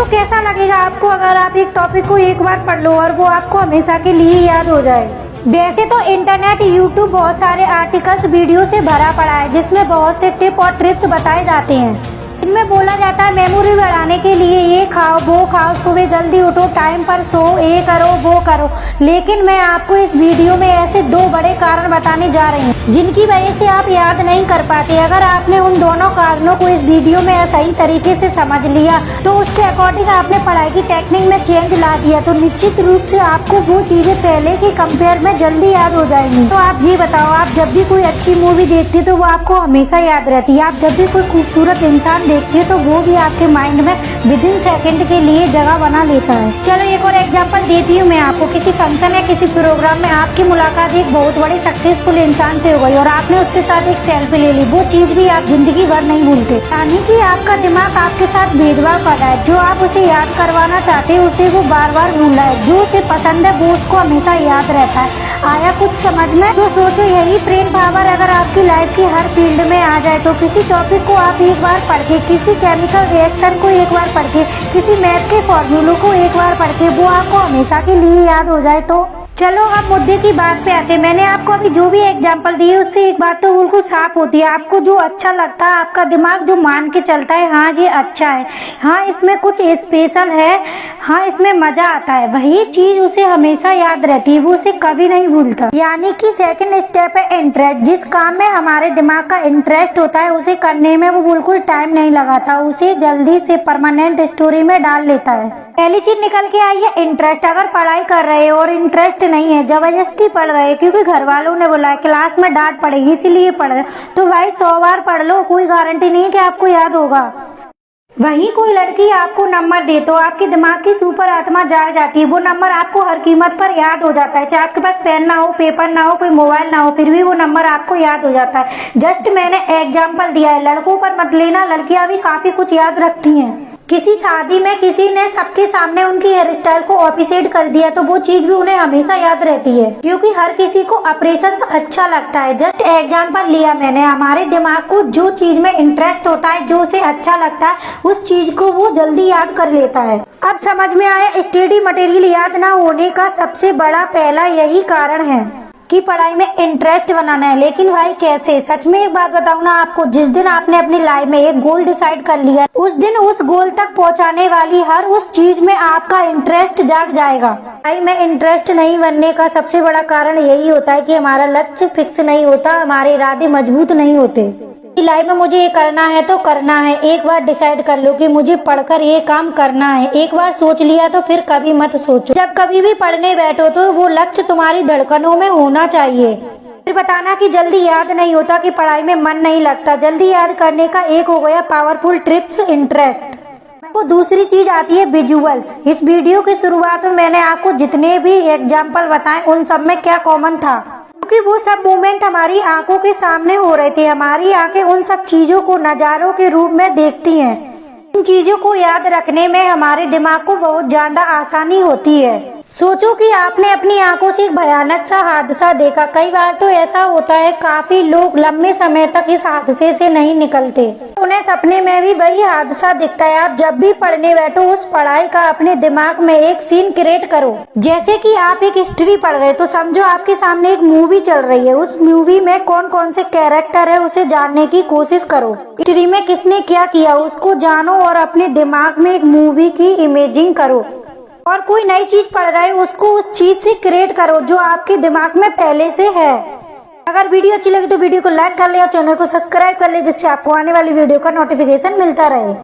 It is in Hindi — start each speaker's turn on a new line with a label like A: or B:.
A: तो कैसा लगेगा आपको अगर आप एक टॉपिक को एक बार पढ़ लो और वो आपको हमेशा के लिए याद हो जाए। वैसे तो इंटरनेट, यूट्यूब बहुत सारे आर्टिकल्स, वीडियो से भरा पड़ा है जिसमें बहुत से टिप और ट्रिप्स बताए जाते हैं। इनमें बोला जाता है मेमोरी बढ़ाने के लिए ये खाओ वो खाओ, सुबह जल्दी उठो, टाइम पर सो, ये करो वो करो। लेकिन मैं आपको इस वीडियो में ऐसे 2 बड़े कारण बताने जा रही हूँ जिनकी वजह से आप याद नहीं कर पाते। अगर आपने उन दोनों कारणों को इस वीडियो में सही तरीके से समझ लिया तो उसके अकॉर्डिंग आपने पढ़ाई की टेक्निक में चेंज ला दिया तो निश्चित रूप से आपको वो चीजें पहले के कंपेयर में जल्दी याद हो जाएंगी। तो आप जी बताओ, आप जब भी कोई अच्छी मूवी देखते हो तो वो आपको हमेशा याद रहती है। आप जब भी कोई खूबसूरत इंसान देखते हो तो वो भी आपके माइंड में विदिन सेकंड के लिए जगह बना लेता है। चलो एक और एग्जांपल देती हूँ मैं आपको। किसी फंक्शन या किसी प्रोग्राम में आपकी मुलाकात एक बहुत बड़े सक्सेसफुल इंसान से हो गई और आपने उसके साथ एक सेल्फी ले ली। वो चीज भी आप जिंदगी भर नहीं भूलते। यानी कि आपका दिमाग आपके साथ भेदभाव कर रहा है। जो आप उसे याद करवाना चाहते हैं उसे वो बार बार भूल रहा है। जो उसे पसंद है वो उसको हमेशा याद रहता है। आया कुछ समझ में? तो सोचो, यही ब्रेन पावर अगर आपकी लाइफ की हर फील्ड में आ जाए तो किसी टॉपिक को आप एक बार पढ़ के, किसी केमिकल रिएक्शन को एक बार पढ़ के, किसी मैथ के फॉर्मूलों को एक बार पढ़ के वो आपको हमेशा के लिए याद हो जाए तो। चलो अब मुद्दे की बात पे आते हैं। मैंने आपको अभी जो भी एग्जांपल दी है उससे एक बात तो बिल्कुल साफ होती है, आपको जो अच्छा लगता है, आपका दिमाग जो मान के चलता है हाँ ये अच्छा है, हाँ इसमें कुछ स्पेशल है, हाँ इसमें मजा आता है, वही चीज उसे हमेशा याद रहती है, वो उसे कभी नहीं भूलता। यानी कि सेकंड स्टेप है इंटरेस्ट। जिस काम में हमारे दिमाग का इंटरेस्ट होता है उसे करने में वो बिल्कुल टाइम नहीं लगाता, उसे जल्दी से परमानेंट स्टोरी में डाल लेता है। पहली चीज निकल के आई है इंटरेस्ट। अगर पढ़ाई कर रहे हो और इंटरेस्ट नहीं है, जबरदस्ती पढ़ रहे हो क्योंकि घर वालों ने बोला है, क्लास में डांट पड़ेगी इसीलिए पढ़ रहे हो, तो भाई 100 बार पढ़ लो, कोई गारंटी नहीं है कि आपको याद होगा। वहीं कोई लड़की आपको नंबर दे तो आपके दिमाग की सुपर आत्मा जाग जाती है। वो नंबर आपको हर कीमत पर याद हो जाता है, चाहे आपके पास पेन ना हो, पेपर ना हो, कोई मोबाइल ना हो, फिर भी वो नंबर आपको याद हो जाता है। जस्ट मैंने एग्जाम्पल दिया है, लड़कों पर मत लेना, लड़कियां भी काफी कुछ याद रखती हैं। किसी शादी में किसी ने सबके सामने उनकी हेयर स्टाइल को अप्रिशिएट कर दिया तो वो चीज भी उन्हें हमेशा याद रहती है, क्योंकि हर किसी को अप्रेशन अच्छा लगता है। जस्ट एग्जांपल लिया मैंने। हमारे दिमाग को जो चीज में इंटरेस्ट होता है, जो उसे अच्छा लगता है, उस चीज को वो जल्दी याद कर लेता है। अब समझ में आया, स्टडी मटेरियल याद ना होने का सबसे बड़ा पहला यही कारण है कि पढ़ाई में इंटरेस्ट बनाना है। लेकिन भाई कैसे? सच में एक बात बताऊं ना आपको, जिस दिन आपने अपनी लाइफ में एक गोल डिसाइड कर लिया उस दिन उस गोल तक पहुंचाने वाली हर उस चीज में आपका इंटरेस्ट जाग जाएगा। पढ़ाई में इंटरेस्ट नहीं बनने का सबसे बड़ा कारण यही होता है कि हमारा लक्ष्य फिक्स नहीं होता, हमारे इरादे मजबूत नहीं होते। लाइफ में मुझे ये करना है तो करना है, एक बार डिसाइड कर लो कि मुझे पढ़कर ये काम करना है। एक बार सोच लिया तो फिर कभी मत सोचो। जब कभी भी पढ़ने बैठो तो वो लक्ष्य तुम्हारी धड़कनों में होना चाहिए। फिर बताना कि जल्दी याद नहीं होता कि पढ़ाई में मन नहीं लगता। जल्दी याद करने का एक हो गया पावरफुल ट्रिप्स, इंटरेस्ट। को दूसरी चीज आती है विजुअल्स। इस वीडियो की शुरुआत में मैंने आपको जितने भी एग्जाम्पल बताए उन सब में क्या कॉमन था, क्योंकि वो सब मूवमेंट हमारी आंखों के सामने हो रहे थे। हमारी आंखें उन सब चीजों को नजारों के रूप में देखती हैं। इन चीजों को याद रखने में हमारे दिमाग को बहुत ज्यादा आसानी होती है। सोचो कि आपने अपनी आंखों से एक भयानक सा हादसा देखा। कई बार तो ऐसा होता है काफी लोग लंबे समय तक इस हादसे से नहीं निकलते, उन्हें सपने में भी वही हादसा दिखता है। आप जब भी पढ़ने बैठो उस पढ़ाई का अपने दिमाग में एक सीन क्रिएट करो। जैसे कि आप एक हिस्ट्री पढ़ रहे तो समझो आपके सामने एक मूवी चल रही है। उस मूवी में कौन कौन से कैरेक्टर है उसे जानने की कोशिश करो। हिस्ट्री में किसने क्या किया उसको जानो और अपने दिमाग में एक मूवी की इमेजिंग करो। और कोई नई चीज पढ़ रहे हो उसको उस चीज से क्रिएट करो जो आपके दिमाग में पहले से है। अगर वीडियो अच्छी लगी तो वीडियो को लाइक कर ले और चैनल को सब्सक्राइब कर ले, जिससे आपको आने वाली वीडियो का नोटिफिकेशन मिलता रहे।